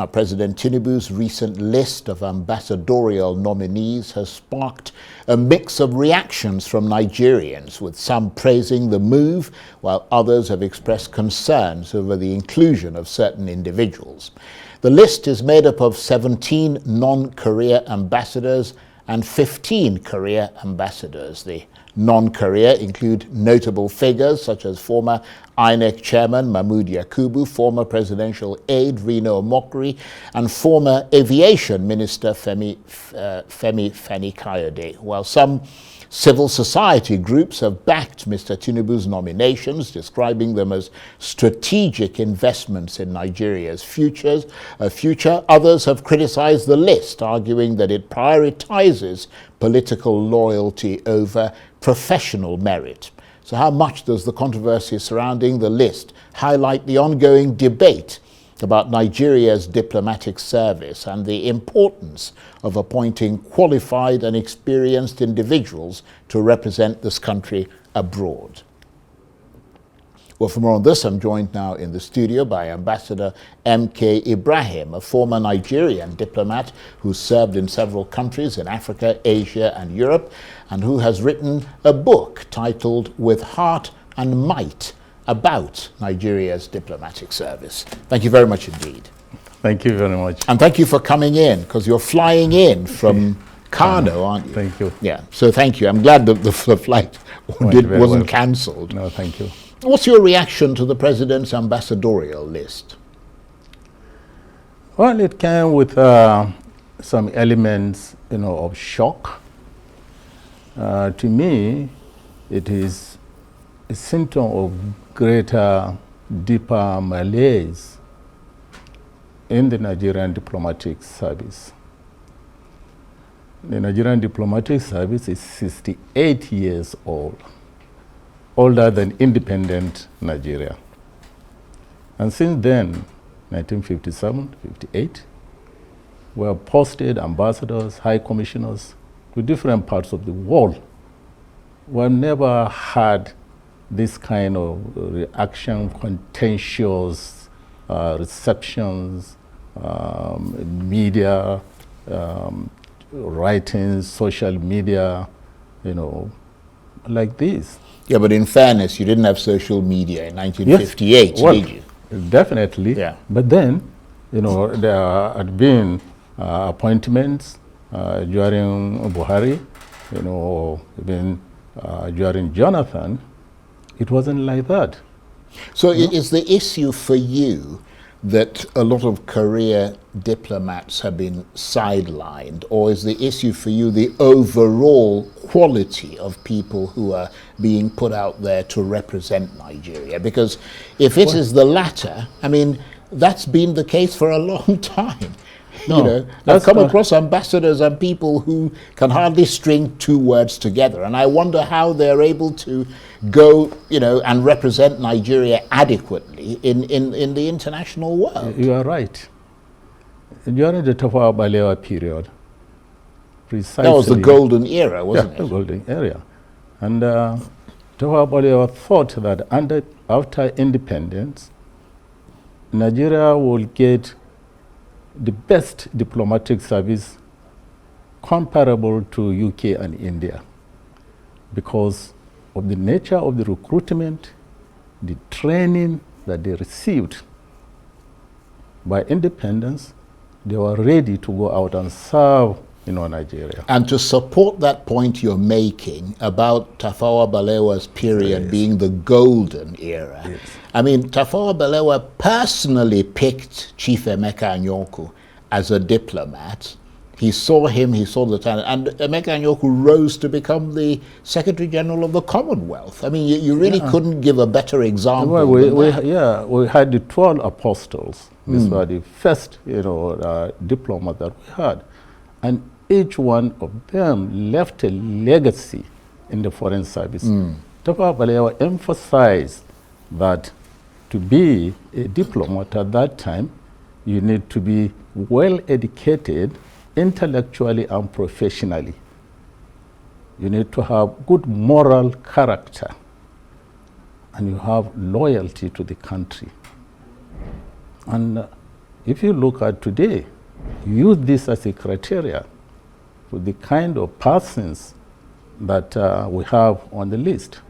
Now, President Tinubu's recent list of ambassadorial nominees has sparked a mix of reactions from Nigerians, with some praising the move, while others have expressed concerns over the inclusion of certain individuals. The list is made up of 17 non-career ambassadors and 15 career ambassadors. The non-career include notable figures such as former INEC chairman Mahmood Yakubu, former presidential aide Rino Omokri, and former aviation minister Femi Fani-Kayode, while some civil society groups have backed Mr. Tinubu's nominations, describing them as strategic investments in Nigeria's future. Others have criticized the list, arguing that it prioritizes political loyalty over professional merit. So how much does the controversy surrounding the list highlight the ongoing debate about Nigeria's diplomatic service and the importance of appointing qualified and experienced individuals to represent this country abroad? Well, for more on this, I'm joined now in the studio by Ambassador M.K. Ibrahim, a former Nigerian diplomat who served in several countries in Africa, Asia, and Europe, and who has written a book titled With Heart and Might about Nigeria's diplomatic service. Thank you very much indeed. Thank you very much. And thank you for coming in, because you're flying in from Kano, aren't you? Thank you. Yeah, so thank you. I'm glad that the flight wasn't cancelled. No, thank you. What's your reaction to the President's ambassadorial list? Well, it came with some elements, of shock. To me, it is a symptom of greater, deeper malaise in the Nigerian diplomatic service. The Nigerian diplomatic service is 68 years old, older than independent Nigeria. And since then, 1957, 58, we have posted ambassadors, high commissioners to different parts of the world. We've never had this kind of reaction, contentious receptions, media, writings, social media, like this. Yeah, but in fairness, you didn't have social media in 1958, yes. Well, did you? Definitely. Yeah. But then, there had been appointments during Buhari, even during Jonathan. It wasn't like that. So is the issue for you that a lot of career diplomats have been sidelined, or is the issue for you the overall quality of people who are being put out there to represent Nigeria? Because if it is the latter, I mean, that's been the case for a long time. No, I've come across ambassadors and people who can hardly string two words together, and I wonder how they're able to go, and represent Nigeria adequately in the international world. You are right. During the Tafawa Balewa period, precisely... That was the golden era, wasn't it? The golden era. And Tafawa Balewa thought that after independence, Nigeria will get the best diplomatic service comparable to UK and India because of the nature of the recruitment, the training that they received. By independence, they were ready to go out and serve Nigeria. And to support that point you're making about Tafawa Balewa's period Yes. being the golden era, Yes. I mean, Tafawa Balewa personally picked Chief Emeka Anyaoku as a diplomat. He saw him, he saw the talent, and Emeka Anyaoku rose to become the Secretary General of the Commonwealth. I mean, you really couldn't give a better example than that. We had the 12 apostles. These were the first, diplomat that we had. And each one of them left a legacy in the foreign service. Tafawa Balewa emphasized that to be a diplomat at that time, you need to be well educated intellectually and professionally. You need to have good moral character, and you have loyalty to the country. And if you look at today, use this as a criteria for the kind of persons that we have on the list.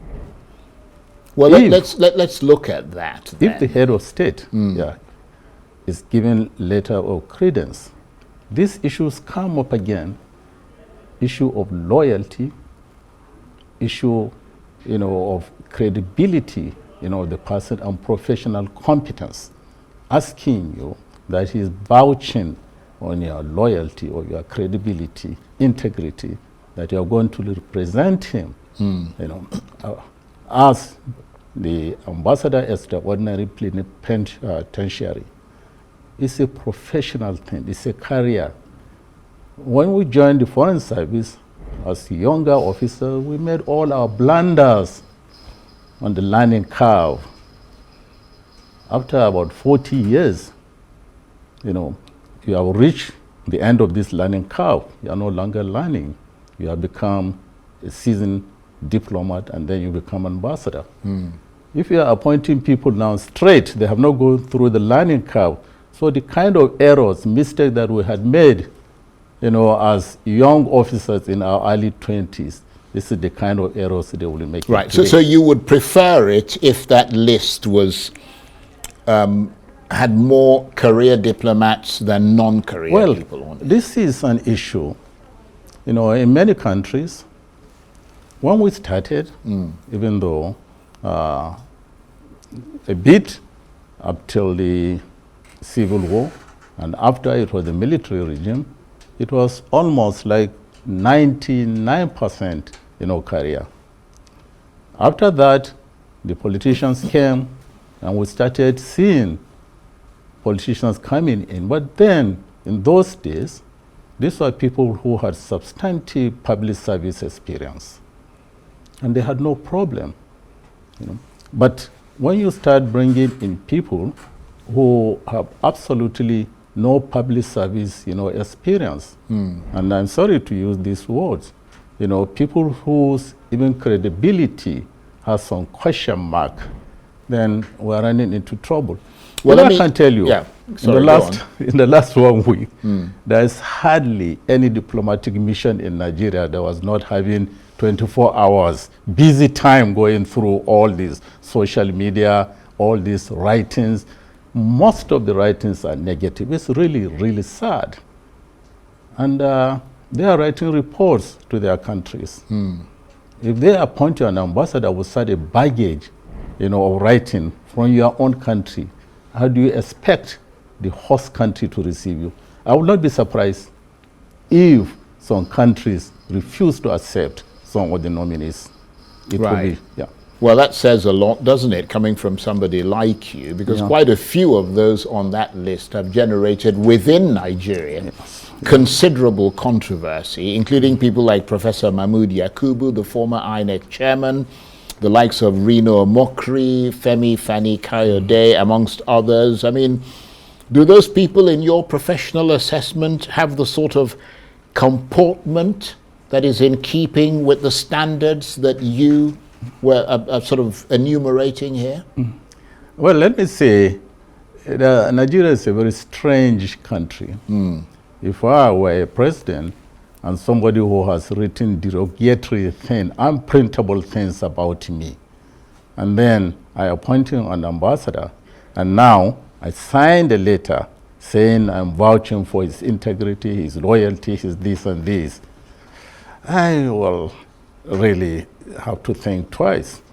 Well, let's look at that. If the head of state is given letter of credence, these issues come up again. Issue of loyalty, issue, of credibility, the person, and professional competence. Asking you that he's vouching on your loyalty or your credibility, integrity, that you're going to represent him, as the ambassador extraordinary plenipotentiary. It's a professional thing, it's a career. When we joined the Foreign Service, as younger officers, we made all our blunders on the learning curve. After about 40 years, you have reached the end of this learning curve. You are no longer learning. You have become a seasoned diplomat, and then you become ambassador. If you are appointing people now straight, they have not gone through the learning curve. So the kind of errors, mistakes that we had made, as young officers in our early 20s, this is the kind of errors they will make. Right. So you would prefer it if that list was had more career diplomats than non-career people on it? This is an issue. In many countries, when we started, even though a bit up till the Civil War, and after it was the military regime, it was almost like 99% career. After that, the politicians came, and we started seeing politicians coming in. But then, in those days, these were people who had substantive public service experience, and they had no problem. But when you start bringing in people who have absolutely no public service, experience, and I'm sorry to use these words, people whose even credibility has some question mark, then we're running into trouble. Well, I can tell you, in the last 1 week, there's hardly any diplomatic mission in Nigeria that was not having 24 hours, busy time going through all these social media, all these writings. Most of the writings are negative. It's really, really sad. And they are writing reports to their countries. If they appoint you an ambassador with such a baggage, of writing from your own country, how do you expect the host country to receive you? I would not be surprised if some countries refuse to accept some of the nominees. It will be, Well, that says a lot, doesn't it, coming from somebody like you, because quite a few of those on that list have generated within Nigeria considerable controversy, including people like Professor Mahmood Yakubu, the former INEC chairman, the likes of Rino Omokri, Femi Fani Kayode, amongst others. I mean, do those people in your professional assessment have the sort of comportment that is in keeping with the standards that you were sort of enumerating here? Well, let me say, Nigeria is a very strange country. If I were a president and somebody who has written derogatory things, unprintable things about me, and then I appoint him an ambassador, and now I signed a letter saying I'm vouching for his integrity, his loyalty, his this and this, I will really have to think twice.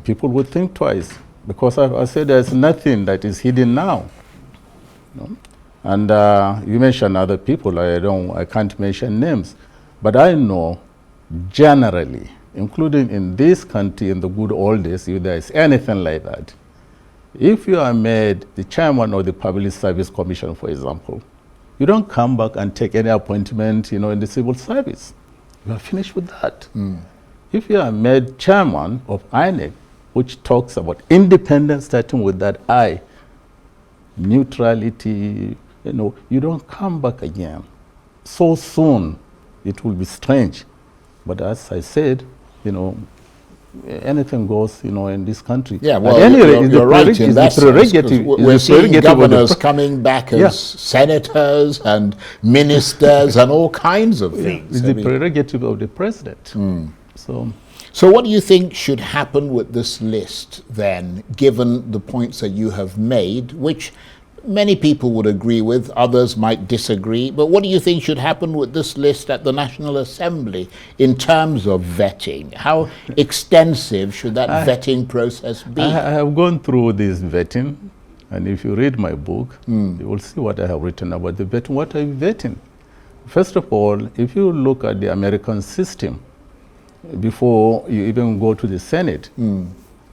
People would think twice, because I said there's nothing that is hidden now. And you mentioned other people. I can't mention names, but I know generally, including in this country in the good old days, if there is anything like that, if you are made the chairman of the Public Service Commission, for example, you don't come back and take any appointment, in the civil service. You are finished with that. If you are made chairman of INEC, which talks about independence, starting with that I, neutrality, you don't come back again. So soon, it will be strange. But as I said, anything goes, in this country. Yeah, well, at any rate, you're right in that sense, 'cause we're seeing governors coming back as senators and ministers and all kinds of things. It's the prerogative of the president. So what do you think should happen with this list then, given the points that you have made, which many people would agree with, others might disagree, but what do you think should happen with this list at the National Assembly in terms of vetting? How extensive should that vetting process be? I have gone through this vetting, and if you read my book, you will see what I have written about the vetting. What are you vetting? First of all, if you look at the American system, before you even go to the Senate,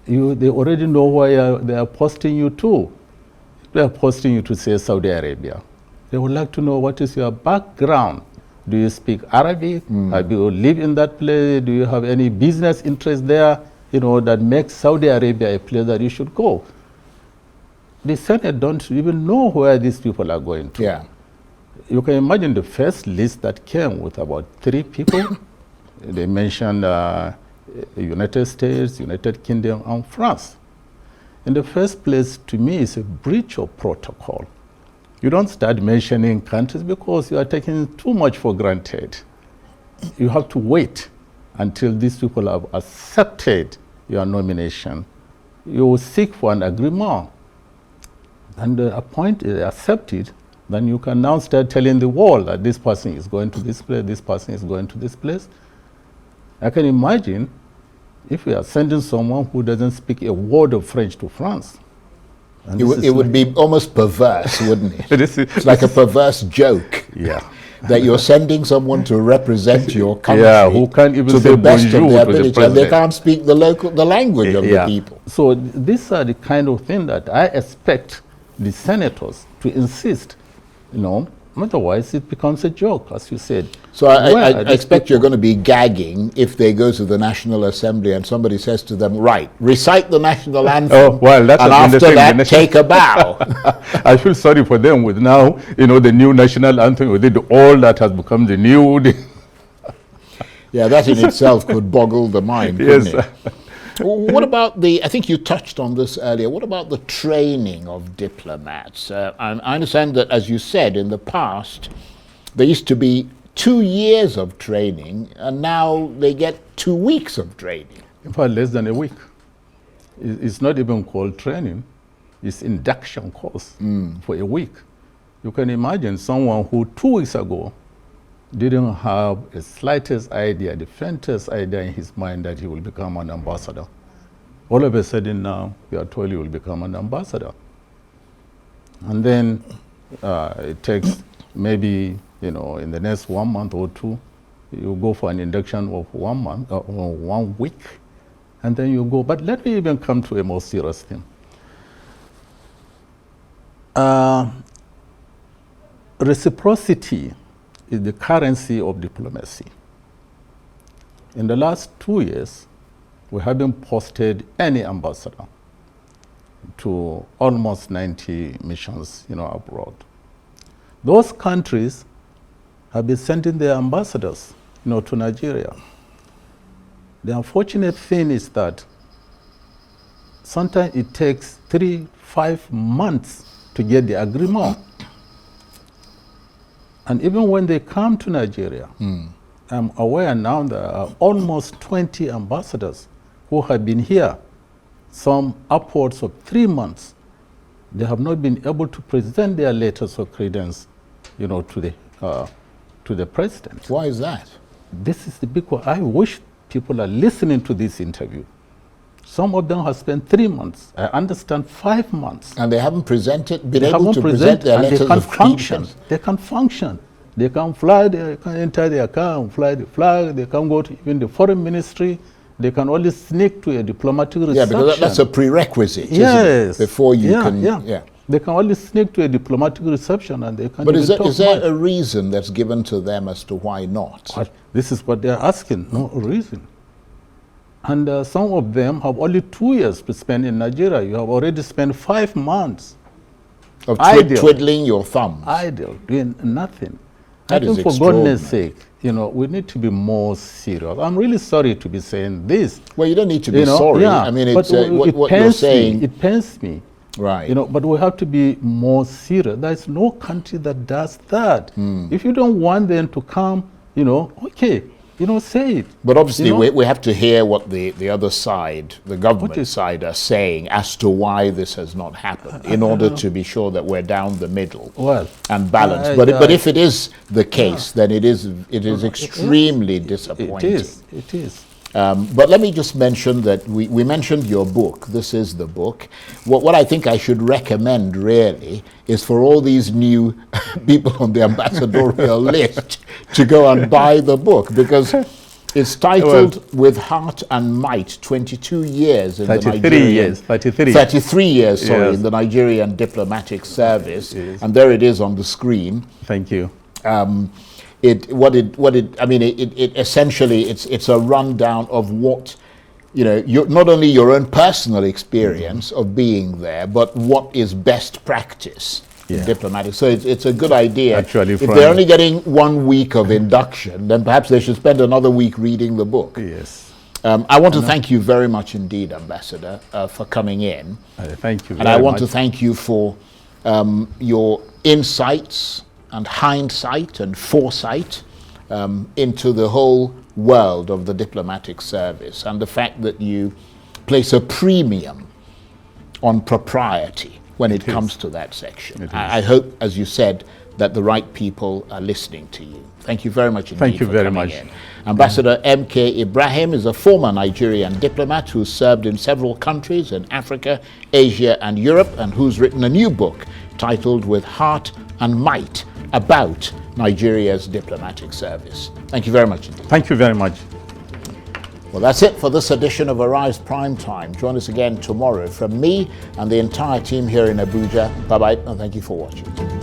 they already know where they are posting you to. They are posting you to, say, Saudi Arabia. They would like to know what is your background. Do you speak Arabic? Do you live in that place? Do you have any business interest there, that makes Saudi Arabia a place that you should go? The Senate don't even know where these people are going to. Yeah. You can imagine the first list that came with about 3 people. They mentioned United States, United Kingdom, and France. In the first place, to me, it's a breach of protocol. You don't start mentioning countries because you are taking too much for granted. You have to wait until these people have accepted your nomination. You will seek for an agreement. And accepted, then you can now start telling the world that this person is going to this place, this person is going to this place. I can imagine if we are sending someone who doesn't speak a word of French to France. It would be almost perverse, wouldn't it? It's like a perverse joke. Yeah. That you're sending someone to represent your country, who can't even to say the best of bonjour their to the ability, and they president. can't speak the language of the people. So these are the kind of thing that I expect the senators to insist, otherwise it becomes a joke, as you said. So I expect you're going to be gagging if they go to the National Assembly and somebody says to them, right, recite the national anthem, and after that, take a bow. I feel sorry for them with now, the new national anthem, with all that has become the new. Yeah, that in itself could boggle the mind, couldn't it? What about I think you touched on this earlier, what about the training of diplomats? I understand that, as you said, in the past, there used to be 2 years of training, and now they get 2 weeks of training. In fact, less than a week. It's not even called training. It's induction course for a week. You can imagine someone who 2 weeks ago didn't have a slightest idea, the faintest idea in his mind that he will become an ambassador. All of a sudden now, you are told you will become an ambassador. And then it takes maybe, in the next 1 month or 2, you go for an induction of 1 month or 1 week, and then you go. But let me even come to a more serious thing. Reciprocity is the currency of diplomacy. In the last 2 years, we haven't posted any ambassador to almost 90 missions, abroad. Those countries have been sending their ambassadors, to Nigeria. The unfortunate thing is that sometimes it takes 3-5 months to get the agreement. And even when they come to Nigeria, I'm aware now there are almost 20 ambassadors who have been here, some upwards of 3 months. They have not been able to present their letters of credence, to the president. Why is that? This is the big one. I wish people are listening to this interview. Some of them have spent 3 months. I understand 5 months. And they haven't been able to present their letters of credence. They can function. They can fly, they can enter their car and fly the flag. They can go to even the foreign ministry. They can only sneak to a diplomatic reception. Yeah, because that's a prerequisite, isn't it? Before you can. Yeah. They can only sneak to a diplomatic reception and they can. But is there a reason that's given to them as to why not? This is what they're asking. No reason. And some of them have only 2 years to spend in Nigeria. You have already spent 5 months. Of twiddling your thumbs. Idle, doing nothing. That is for goodness sake, we need to be more serious. I'm really sorry to be saying this. Well, you don't need to be sorry. Yeah, I mean, it's, but what you're saying. It pains me. Right. But we have to be more serious. There's no country that does that. If you don't want them to come, okay, say it. But obviously, we have to hear what the other side, the government side, are saying as to why this has not happened, in order to be sure that we're down the middle and balanced. But if it is the case, then it is extremely disappointing. It is. But let me just mention that we mentioned your book. This is the book. What I think I should recommend really is for all these new people on the ambassadorial list to go and buy the book, because it's titled With Heart and Might, 22 years in 33 years. 33 years, sorry, Yes. in the Nigerian diplomatic service. And there it is on the screen. Thank you. Essentially it's a rundown of what, not only your own personal experience of being there, but what is best practice in diplomatic. So it's a good idea. Actually, if they're only getting 1 week of induction, then perhaps they should spend another week reading the book. Yes. I want to thank you very much indeed, Ambassador, for coming in. Thank you very much. And I want to thank you for your insights and hindsight and foresight into the whole world of the diplomatic service, and the fact that you place a premium on propriety when it comes to that section. I hope, as you said, that the right people are listening to you. Thank you very much indeed. Thank you for very coming much. in. Ambassador M.K. Ibrahim is a former Nigerian diplomat who served in several countries in Africa, Asia and Europe, and who's written a new book titled With Heart and Might about Nigeria's diplomatic service. Thank you very much indeed. Thank you very much. Well, that's it for this edition of Arise Prime Time. Join us again tomorrow. From me and the entire team here in Abuja, bye-bye, and thank you for watching.